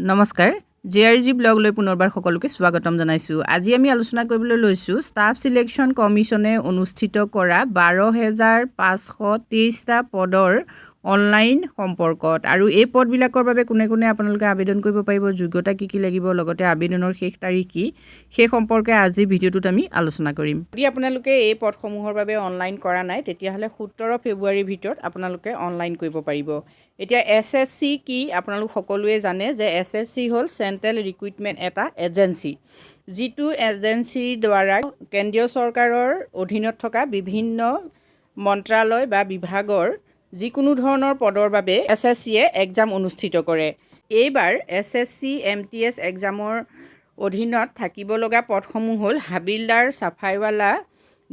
নমস্কাৰ জেআৰজি ব্লগ লৈ পুনৰবাৰ সকলোকে স্বাগতম জনাইছো। আজি আমি আলোচনা কৰিবলৈ লৈছো ষ্টাফ সিলেকশন কমিশনে অনুষ্ঠিত কৰা 12523টা পদৰ অনলাইন সম্পৰ্কত আৰু এই পদবিলাকৰ বাবে কোনে কোনে আপোনালোকে আবেদন কৰিব পাৰিব, যোগ্যতা কি কি লাগিব, লগতে আবেদনৰ শেষ তাৰিখ কি, সেই সম্পৰ্কে আজি ভিডিঅ'টোত আমি আলোচনা কৰিম। যদি আপোনালোকে এই পদসমূহৰ বাবে অনলাইন কৰা নাই তেতিয়াহ'লে 17 ফেব্ৰুৱাৰীৰ ভিতৰত আপোনালোকে অনলাইন কৰিব পাৰিব। এতিয়া SSC কি আপোনালোক সকলোৱে জানে যে SSC হ'ল চেণ্ট্ৰেল ৰিক্ৰুটমেণ্ট এটা এজেঞ্চি, যিটো এজেঞ্চিৰ দ্বাৰা কেন্দ্ৰীয় চৰকাৰৰ অধীনত থকা বিভিন্ন মন্ত্ৰালয় বা বিভাগৰ যিকোনো ধৰণৰ পদৰ বাবে SSCয়ে এক্সাম অনুষ্ঠিত কৰে। এইবাৰ SSC MTS এক্সামৰ অধীনত থাকিব লগা পদসমূহ হ'ল havildar, চাফাইৱালা,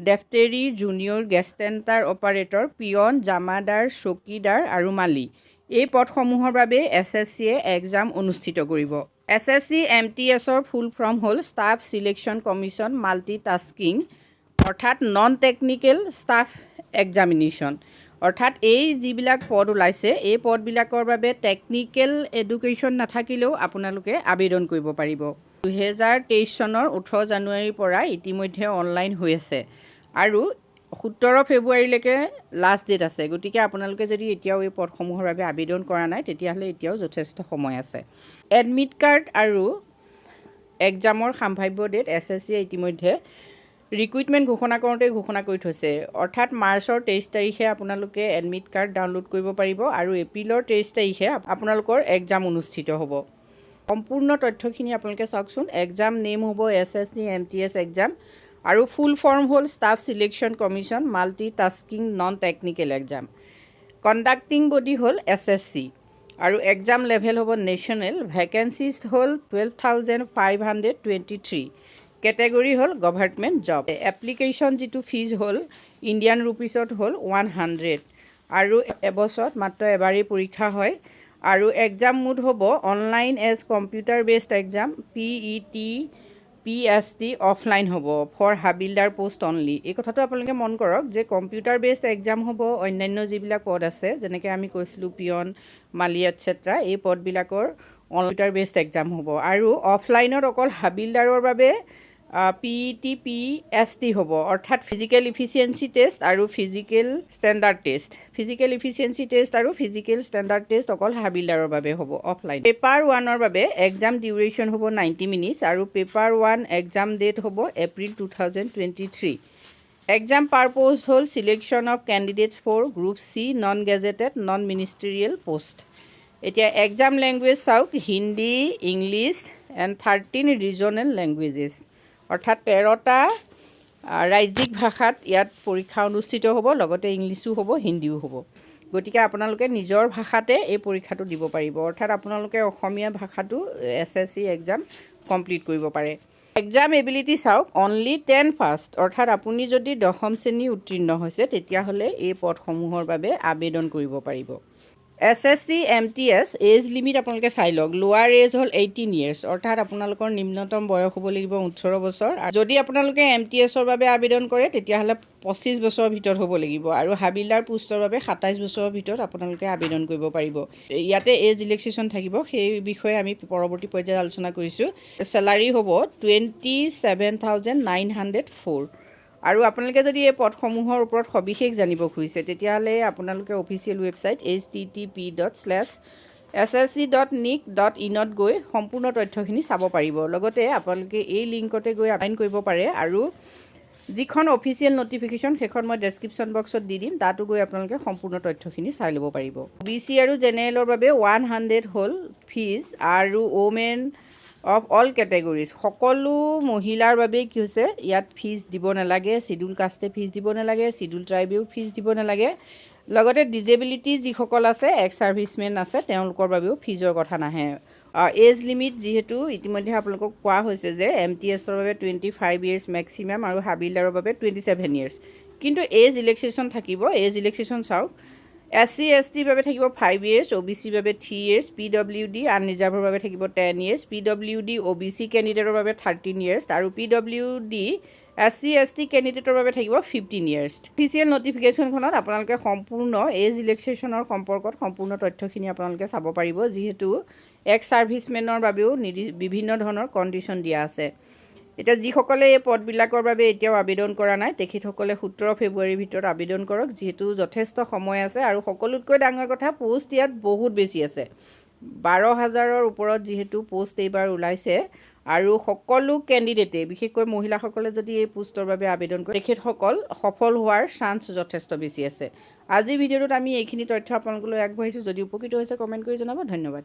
ডেফটেৰী, junior গেষ্টেণ্টাৰ operator, peon, jamadar, চকীদাৰ আৰু মালি। এই পদসমূহৰ বাবে SSCয়ে এক্সাম অনুষ্ঠিত কৰিব। SSC MTSৰ ফুল ফৰ্ম হ'ল ষ্টাফ সিলেকশ্যন কমিশ্যন মাল্টিটাস্কিং, অৰ্থাৎ নন টেকনিকেল ষ্টাফ এক্সামিনেশ্যন। অৰ্থাৎ এই যিবিলাক পদ ওলাইছে এই পদবিলাকৰ বাবে টেকনিকেল এডুকেশ্যন নাথাকিলেও আপোনালোকে আবেদন কৰিব পাৰিব। 2023 চনৰ 18 জানুৱাৰীৰ পৰা ইতিমধ্যে অনলাইন হৈ আছে আৰু 17 ফেব্ৰুৱাৰীলৈকে লাষ্ট ডেট আছে। গতিকে আপোনালোকে যদি এতিয়াও এই পদসমূহৰ বাবে আবেদন কৰা নাই তেতিয়াহ'লে এতিয়াও যথেষ্ট সময় আছে। এডমিট কাৰ্ড আৰু এক্সামৰ সম্ভাৱ্য ডেট SSCয়ে ইতিমধ্যে ৰিক্ৰুটমেণ্ট ঘোষণা কৰোঁতে ঘোষণা কৰি থৈছে। অৰ্থাৎ মাৰ্চৰ 23 তাৰিখে আপোনালোকে এডমিট কাৰ্ড ডাউনলোড কৰিব পাৰিব আৰু এপ্ৰিলৰ 23 তাৰিখে আপোনালোকৰ এক্সাম অনুষ্ঠিত হ'ব। সম্পূৰ্ণ তথ্যখিনি আপোনালোকে চাওকচোন। এক্সাম নেম হ'ব SSC MTS এক্সাম আৰু ফুল ফৰ্ম হ'ল staff selection commission multitasking non technical exam. Conducting body হ'ল SSC আৰু এক্সাম লেভেল হ'ব নেশ্যনেল। ভেকেঞ্চিজ হ'ল 12,523। কেটেগৰী হ'ল গভৰ্ণমেণ্ট জব। এপ্লিকেশ্যন যিটো ফিজ হ'ল ইণ্ডিয়ান ৰুপিছত হ'ল 100 আৰু এবছৰত মাত্ৰ এবাৰেই পৰীক্ষা হয় আৰু এক্সাম মোড হ'ব online as computer based exam PET PST offline হ'ব ফৰ হাবিলদাৰ পোষ্ট অনলি। এই কথাটো আপোনালোকে মন কৰক যে কম্পিউটাৰ বেছড এক্সাম হ'ব অন্যান্য যিবিলাক পদ আছে যেনেকৈ আমি কৈছিলোঁ পিয়ন, মালি এটচেট্ৰা, এই পদবিলাকৰ কম্পিউটাৰ বেছড এক্সাম হ'ব আৰু অফলাইনত অকল হাবিলদাৰৰ বাবে PET PST হ'ব, অৰ্থাৎ ফিজিকেল ইফিচিয়েঞ্চি টেষ্ট আৰু physical standard test. Physical efficiency test আৰু ফিজিকেল ষ্টেণ্ডাৰ্ড টেষ্ট অকল হাবিলদাৰৰ বাবে হ'ব অফলাইন। পেপাৰ 1ৰ বাবে এক্সাম ডিউৰেশ্যন হ'ব 90 মিনিটছ আৰু পেপাৰ 1 এক্সাম ডেট হ'ব এপ্ৰিল 2023। এক্সাম পাৰপ'জ হ'ল selection of candidates for group C non gazetted non ministerial post. এতিয়া এক্সাম লেংগুৱেজ চাওক, Hindi, English and 13 regional languages, অৰ্থাৎ 13টা ৰাজ্যিক ভাষাত ইয়াত পৰীক্ষা অনুষ্ঠিত হ'ব, লগতে ইংলিছো হ'ব, হিন্দীও হ'ব। গতিকে আপোনালোকে নিজৰ ভাষাতে এই পৰীক্ষাটো দিব পাৰিব, অৰ্থাৎ আপোনালোকে অসমীয়া ভাষাটো SSC এক্সাম কমপ্লিট কৰিব পাৰে। এক্সাম এবিলিটি চাওক, অনলি 10 পাছ, অৰ্থাৎ আপুনি যদি 10ম শ্ৰেণী উত্তীৰ্ণ হৈছে তেতিয়াহ'লে এই পদসমূহৰ বাবে আবেদন কৰিব পাৰিব। SSC MTS এজ লিমিট আপোনালোকে চাই লওক। লোৱাৰ এজ হ'ল 18 years, অৰ্থাৎ আপোনালোকৰ নিম্নতম বয়স হ'ব লাগিব 18 বছৰ। যদি আপোনালোকে MTSৰ বাবে আবেদন কৰে তেতিয়াহ'লে 25 বছৰৰ ভিতৰত হ'ব লাগিব আৰু হাবিলদাৰ পোষ্টৰ বাবে 27 বছৰৰ ভিতৰত আপোনালোকে আবেদন কৰিব পাৰিব। ইয়াতে এজ ৰিলেক্সেশ্যন থাকিব, সেই বিষয়ে আমি পৰৱৰ্তী পৰ্যায়ত আলোচনা কৰিছোঁ। চেলাৰী হ'ব 27,904 আৰু আপোনালোকে যদি এই পদসমূহৰ ওপৰত সবিশেষ জানিব খুজিছে তেতিয়াহ'লে আপোনালোকে অফিচিয়েল ৱেবছাইট http://ssc.nic.in গৈ সম্পূৰ্ণ তথ্যখিনি চাব পাৰিব। লগতে আপোনালোকে এই লিংকতে গৈ আবেদন কৰিব পাৰে আৰু যিখন অফিচিয়েল ন'টিফিকেশ্যন সেইখন মই ডেছক্ৰিপশ্যন বক্সত দি দিম, তাতো গৈ আপোনালোকে সম্পূৰ্ণ তথ্যখিনি চাই ল'ব পাৰিব। BC আৰু জেনেৰেলৰ বাবে 100 হ'ল ফিজ আৰু ওমেন অফ অল কেটেগৰিজ, সকলো মহিলাৰ বাবে কি হৈছে ইয়াত ফিজ দিব নালাগে। চিডুল কাষ্টে ফিজ দিব নালাগে, চিডুল ট্ৰাইবেও ফিজ দিব নালাগে। লগতে ডিজেবিলিটি যিসকল আছে, এক্স ছাৰ্ভিচমেন আছে, তেওঁলোকৰ বাবেও ফিজৰ কথা নাহে। এজ লিমিট যিহেতু ইতিমধ্যে আপোনালোকক কোৱা হৈছে যে MTSৰ বাবে 25 years মেক্সিমাম আৰু হাবিলদাৰৰ বাবে 27 years, কিন্তু এজ ৰিলেক্সেশ্যন থাকিব। এজ ৰিলেক্সেশ্যন চাওক, SC STৰ বাবে থাকিব 5 years, OBCৰ বাবে 3 years, PWD আনৰিজাৰ্ভৰ বাবে থাকিব 10 years, PWD OBC কেণ্ডিডেটৰ বাবে 13 years আৰু PWD SC ST কেণ্ডিডেটৰ বাবে থাকিব 15 years। অফিচিয়েল ন'টিফিকেশ্যনখনত আপোনালোকে সম্পূৰ্ণ এজ ৰিলেক্সেশ্যনৰ সম্পৰ্কত সম্পূৰ্ণ তথ্যখিনি আপোনালোকে চাব পাৰিব, যিহেতু এক্স সাৰ্ভিচমেনৰ বাবেও বিভিন্ন ধৰণৰ কণ্ডিশ্যন দিয়া আছে। এতিয়া যিসকলে এই পদবিলাকৰ বাবে এতিয়াও আবেদন কৰা নাই তেখেতসকলে 17 ফেব্ৰুৱাৰীৰ ভিতৰত আবেদন কৰক, যিহেতু যথেষ্ট সময় আছে আৰু সকলোতকৈ ডাঙৰ কথা পোষ্ট ইয়াত বহুত বেছি আছে। 12,000ৰ ওপৰত যিহেতু পোষ্ট এইবাৰ ওলাইছে আৰু সকলো কেণ্ডিডেটে বিশেষকৈ মহিলাসকলে যদি এই পোষ্টৰ বাবে আবেদন কৰে তেখেতসকল সফল হোৱাৰ চান্স যথেষ্ট বেছি আছে। আজিৰ ভিডিঅ'টোত আমি এইখিনি তথ্য আপোনালোকলৈ আগবঢ়াইছোঁ। যদি উপকৃত হৈছে কমেণ্ট কৰি জনাব। ধন্যবাদ।